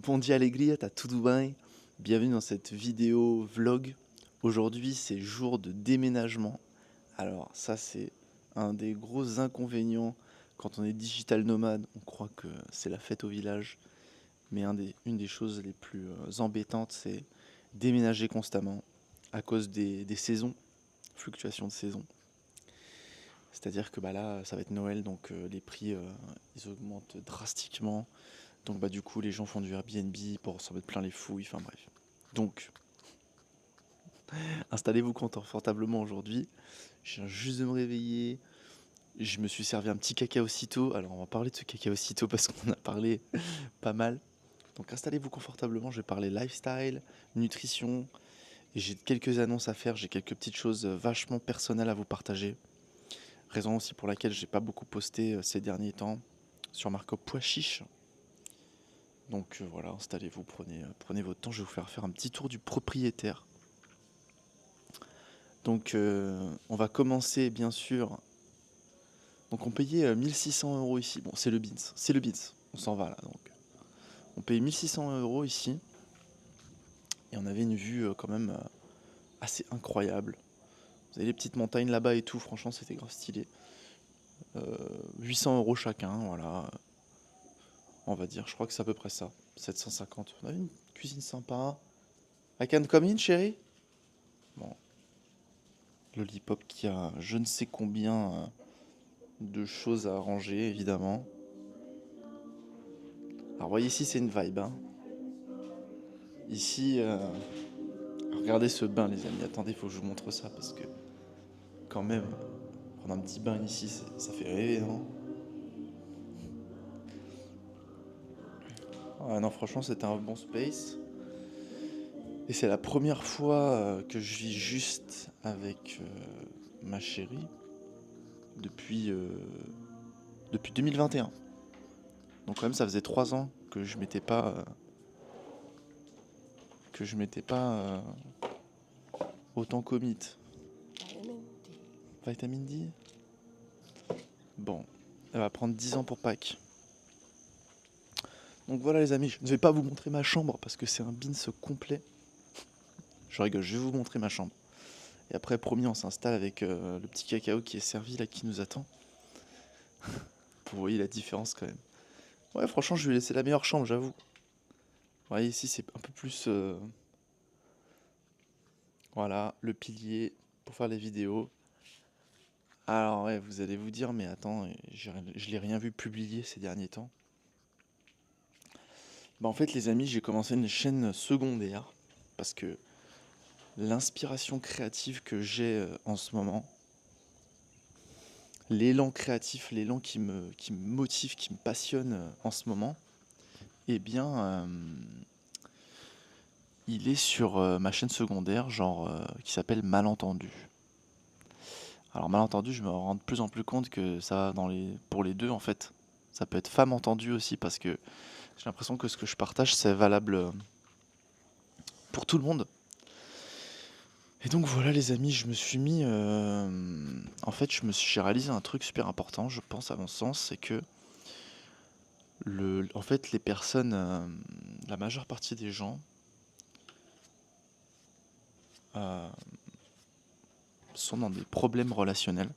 Bon dia alegria, t'as tout bien. Bienvenue dans cette vidéo vlog. Aujourd'hui, c'est jour de déménagement. Alors ça, c'est un des gros inconvénients quand on est digital nomade. On croit que c'est la fête au village. Mais une des choses les plus embêtantes, c'est déménager constamment à cause des saisons, fluctuations de saison. C'est-à-dire que là, ça va être Noël, donc les prix, ils augmentent drastiquement. Donc du coup, les gens font du Airbnb pour s'en mettre plein les fouilles, enfin bref. Donc, installez-vous confortablement aujourd'hui. Je viens juste de me réveiller. Je me suis servi un petit cacao-cito. Alors, on va parler de ce cacao-cito parce qu'on en a parlé pas mal. Donc, installez-vous confortablement. Je vais parler lifestyle, nutrition. Et j'ai quelques annonces à faire. J'ai quelques petites choses vachement personnelles à vous partager. Raison aussi pour laquelle j'ai pas beaucoup posté ces derniers temps sur Marco Pois Chiche. Donc voilà, installez-vous, prenez votre temps. Je vais vous faire un petit tour du propriétaire. Donc on va commencer bien sûr. Donc on payait 1600 € ici. Bon, c'est le Beans. C'est le Beans. On s'en va là. Donc on payait 1600 € ici. Et on avait une vue quand même assez incroyable. Vous avez les petites montagnes là-bas et tout. Franchement, c'était grave stylé. 800 € chacun, voilà. On va dire, je crois que c'est à peu près ça. 750. On avait une cuisine sympa. I can come in, chérie? Bon. Lollipop qui a je ne sais combien de choses à arranger, évidemment. Alors, voyez ici, c'est une vibe. Hein. Ici, regardez ce bain, les amis. Attendez, il faut que je vous montre ça parce que, quand même, prendre un petit bain ici, ça fait rêver, non? Ah non, franchement, c'était un bon space. Et c'est la première fois que je vis juste avec ma chérie depuis 2021. Donc quand même, ça faisait 3 ans que je m'étais pas autant commit. Vitamine D. Bon, elle va prendre 10 ans pour Pâques. Donc voilà les amis, je ne vais pas vous montrer ma chambre parce que c'est un beans complet. Je rigole, je vais vous montrer ma chambre. Et après, promis, on s'installe avec le petit cacao qui est servi là, qui nous attend. Vous voyez la différence quand même. Ouais, franchement, je vais laisser la meilleure chambre, j'avoue. Vous voyez, ici, c'est un peu plus... voilà, le pilier pour faire les vidéos. Alors ouais, vous allez vous dire, mais attends, je l'ai rien vu publier ces derniers temps. Bah en fait les amis, j'ai commencé une chaîne secondaire parce que l'inspiration créative que j'ai en ce moment, l'élan créatif, l'élan qui me motive, qui me passionne en ce moment, eh bien il est sur ma chaîne secondaire, genre qui s'appelle Malentendu. Alors Malentendu, je me rends de plus en plus compte que ça va pour les deux en fait. Ça peut être femme entendue aussi parce que j'ai l'impression que ce que je partage c'est valable pour tout le monde. Et donc voilà les amis, je me suis mis... en fait, j'ai réalisé un truc super important, je pense à mon sens, c'est que en fait les personnes, la majeure partie des gens euh, sont dans des problèmes relationnels,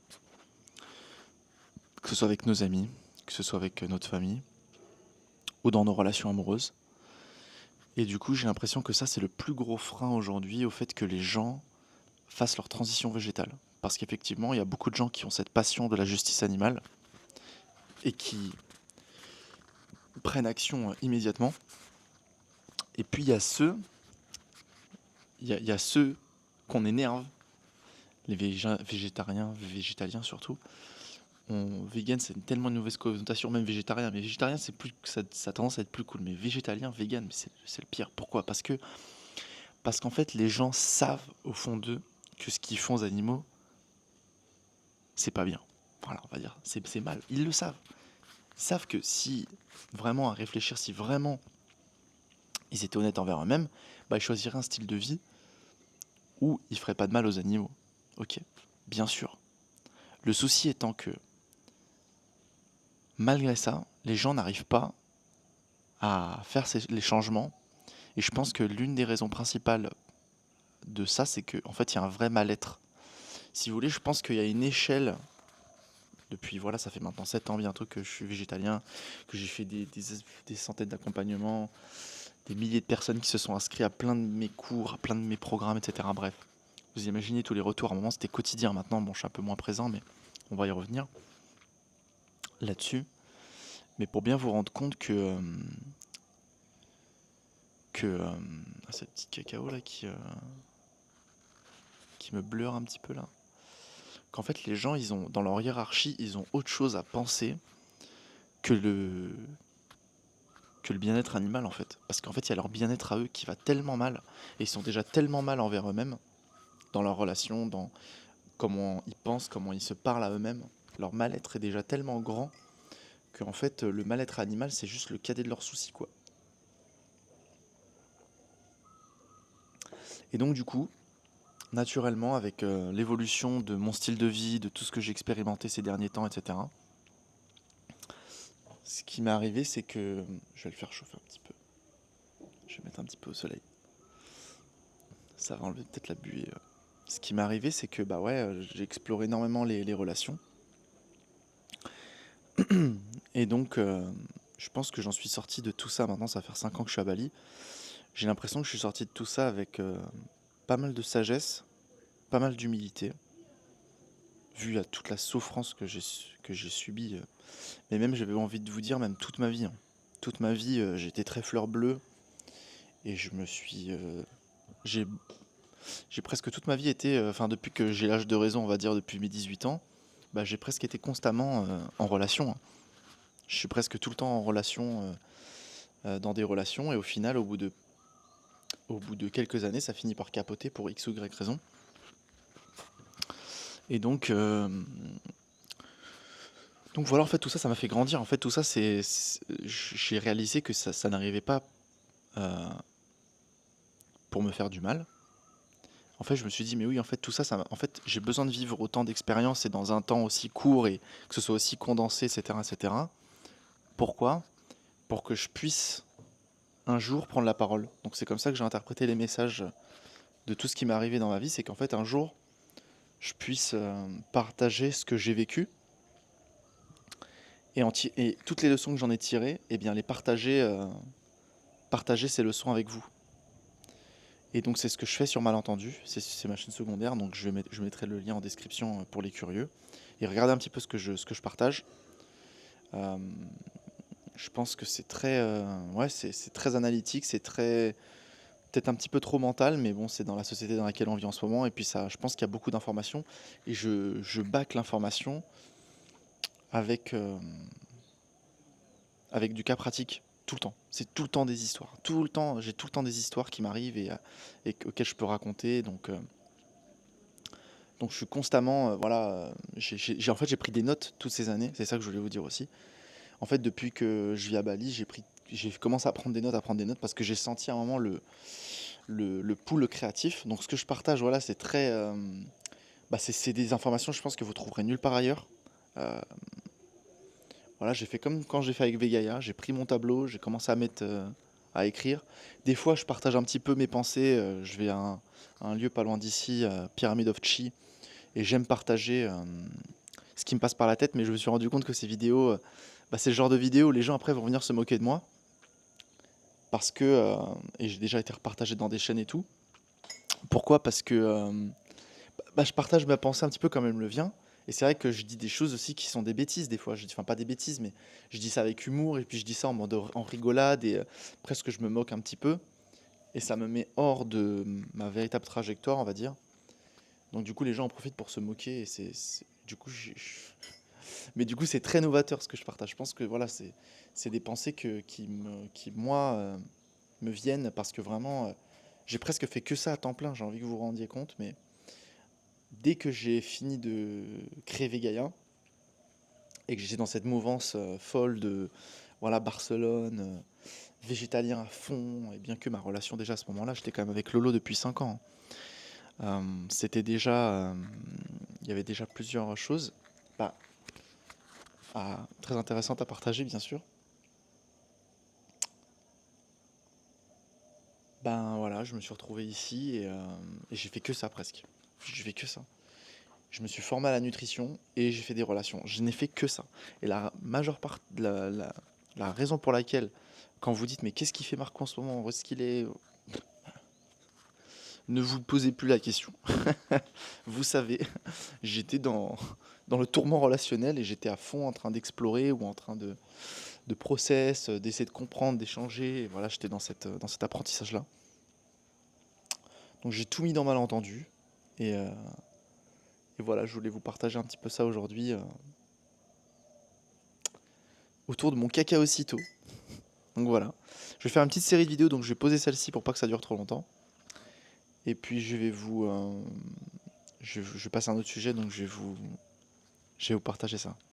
que ce soit avec nos amis, que ce soit avec notre famille, ou dans nos relations amoureuses. Et du coup j'ai l'impression que ça c'est le plus gros frein aujourd'hui au fait que les gens fassent leur transition végétale. Parce qu'effectivement il y a beaucoup de gens qui ont cette passion de la justice animale et qui prennent action immédiatement. Et puis il y a ceux qu'on énerve, les végétariens, végétaliens surtout. Vegan, c'est tellement une mauvaise connotation, même végétarien. Mais végétarien, c'est plus, ça a tendance à être plus cool. Mais végétalien, vegan, c'est le pire. Pourquoi? Parce qu'en fait, les gens savent au fond d'eux que ce qu'ils font aux animaux, c'est pas bien. Voilà, on va dire, c'est mal. Ils le savent. Ils savent que si vraiment à réfléchir, si vraiment ils étaient honnêtes envers eux-mêmes, bah, ils choisiraient un style de vie où ils feraient pas de mal aux animaux. Ok, bien sûr. Le souci étant que, malgré ça, les gens n'arrivent pas à faire les changements. Et je pense que l'une des raisons principales de ça, c'est qu'en fait, il y a un vrai mal-être. Si vous voulez, je pense qu'il y a une échelle. Depuis, voilà, ça fait maintenant 7 ans bientôt que je suis végétalien, que j'ai fait des centaines d'accompagnements, des milliers de personnes qui se sont inscrites à plein de mes cours, à plein de mes programmes, etc. Bref, vous imaginez tous les retours. À un moment, c'était quotidien. Maintenant, bon, je suis un peu moins présent, mais on va y revenir là-dessus. Mais pour bien vous rendre compte ah, ce petit cacao là qui me bleure un petit peu là, qu'en fait les gens, ils ont dans leur hiérarchie, ils ont autre chose à penser que le bien-être animal en fait. Parce qu'en fait, il y a leur bien-être à eux qui va tellement mal, et ils sont déjà tellement mal envers eux-mêmes, dans leurs relations, dans comment ils pensent, comment ils se parlent à eux-mêmes. Leur mal-être est déjà tellement grand qu'en fait, le mal-être animal, c'est juste le cadet de leurs soucis, quoi. Et donc, du coup, naturellement, avec l'évolution de mon style de vie, de tout ce que j'ai expérimenté ces derniers temps, etc., ce qui m'est arrivé, c'est que... Je vais le faire chauffer un petit peu. Je vais mettre un petit peu au soleil. Ça va enlever peut-être la buée. Ce qui m'est arrivé, c'est que bah ouais, j'ai exploré énormément les relations. Et donc, je pense que j'en suis sorti de tout ça. Maintenant, ça va faire 5 ans que je suis à Bali. J'ai l'impression que je suis sorti de tout ça avec pas mal de sagesse, pas mal d'humilité, vu à toute la souffrance que j'ai subie. Mais même, j'avais envie de vous dire, même toute ma vie, hein. Toute ma vie, j'étais très fleur bleue. Et je me suis... j'ai presque toute ma vie été... Enfin, depuis que j'ai l'âge de raison, on va dire, depuis mes 18 ans, bah, j'ai presque été constamment en relation, hein. Je suis presque tout le temps en relation, dans des relations. Et au final, au bout de quelques années, ça finit par capoter pour X ou Y raison. Et donc voilà, en fait, tout ça, ça m'a fait grandir. En fait, tout ça, j'ai réalisé que ça n'arrivait pas euh, pour me faire du mal. En fait, je me suis dit, mais oui, en fait, tout ça, en fait, j'ai besoin de vivre autant d'expériences et dans un temps aussi court et que ce soit aussi condensé, etc., etc. Pourquoi? Pour que je puisse un jour prendre la parole. Donc c'est comme ça que j'ai interprété les messages de tout ce qui m'est arrivé dans ma vie, c'est qu'en fait, un jour, je puisse partager ce que j'ai vécu et toutes les leçons que j'en ai tirées, eh bien, les partager ces leçons avec vous. Et donc c'est ce que je fais sur Malentendu, c'est ma chaîne secondaire, donc je mettrai le lien en description pour les curieux. Et regardez un petit peu ce que je partage. Euh, je pense que c'est très, ouais, c'est très analytique, c'est très, peut-être un petit peu trop mental, mais bon, c'est dans la société dans laquelle on vit en ce moment. Et puis ça, je pense qu'il y a beaucoup d'informations, et je back l'information avec, avec du cas pratique. Tout le temps. C'est tout le temps des histoires. Tout le temps, j'ai tout le temps des histoires qui m'arrivent et auxquelles je peux raconter. Donc je suis constamment, voilà, en fait j'ai pris des notes toutes ces années, c'est ça que je voulais vous dire aussi. En fait depuis que je vis à Bali, j'ai commencé à prendre des notes, parce que j'ai senti à un moment le pool créatif. Donc ce que je partage, voilà, c'est très, bah, c'est des informations, je pense que vous trouverez nulle part ailleurs. Euh, voilà, j'ai fait comme quand j'ai fait avec Vegaya, j'ai pris mon tableau, j'ai commencé à écrire. Des fois je partage un petit peu mes pensées, je vais à un lieu pas loin d'ici, Pyramid of Chi, et j'aime partager ce qui me passe par la tête, mais je me suis rendu compte que ces vidéos, bah, c'est le genre de vidéo où les gens après vont venir se moquer de moi, parce que, et j'ai déjà été repartagé dans des chaînes et tout. Pourquoi? Parce que bah, je partage ma pensée un petit peu comme elle me le vient, et c'est vrai que je dis des choses aussi qui sont des bêtises des fois, enfin pas des bêtises, mais je dis ça avec humour, et puis je dis ça en mode en rigolade, et presque je me moque un petit peu, et ça me met hors de ma véritable trajectoire, on va dire. Donc du coup les gens en profitent pour se moquer, et du coup mais du coup, c'est très novateur ce que je partage. Je pense que voilà, c'est des pensées qui moi, me viennent parce que vraiment, j'ai presque fait que ça à temps plein. J'ai envie que vous vous rendiez compte, mais dès que j'ai fini de créer Vegaia et que j'étais dans cette mouvance folle de voilà Barcelone, végétalien à fond, et bien que ma relation déjà à ce moment-là, j'étais quand même avec Lolo depuis 5 ans, hein. C'était déjà, il y avait déjà plusieurs choses, bah, très intéressantes à partager, bien sûr. Ben voilà, je me suis retrouvé ici et j'ai fait que ça presque. J'ai fait que ça. Je me suis formé à la nutrition et j'ai fait des relations. Je n'ai fait que ça. Et la majeure part, la raison pour laquelle, quand vous dites mais qu'est-ce qu'il fait Marc en ce moment, où est-ce qu'il est, ne vous posez plus la question. Vous savez, j'étais dans le tourment relationnel et j'étais à fond en train d'explorer ou en train de process, d'essayer de comprendre, d'échanger. Et voilà, j'étais dans cet apprentissage-là. Donc j'ai tout mis dans malentendu. Et, euh, et voilà, je voulais vous partager un petit peu ça aujourd'hui autour de mon cacaocito. Donc voilà. Je vais faire une petite série de vidéos, donc je vais poser celle-ci pour pas que ça dure trop longtemps. Et puis je vais passer à un autre sujet, donc je vais vous partager ça.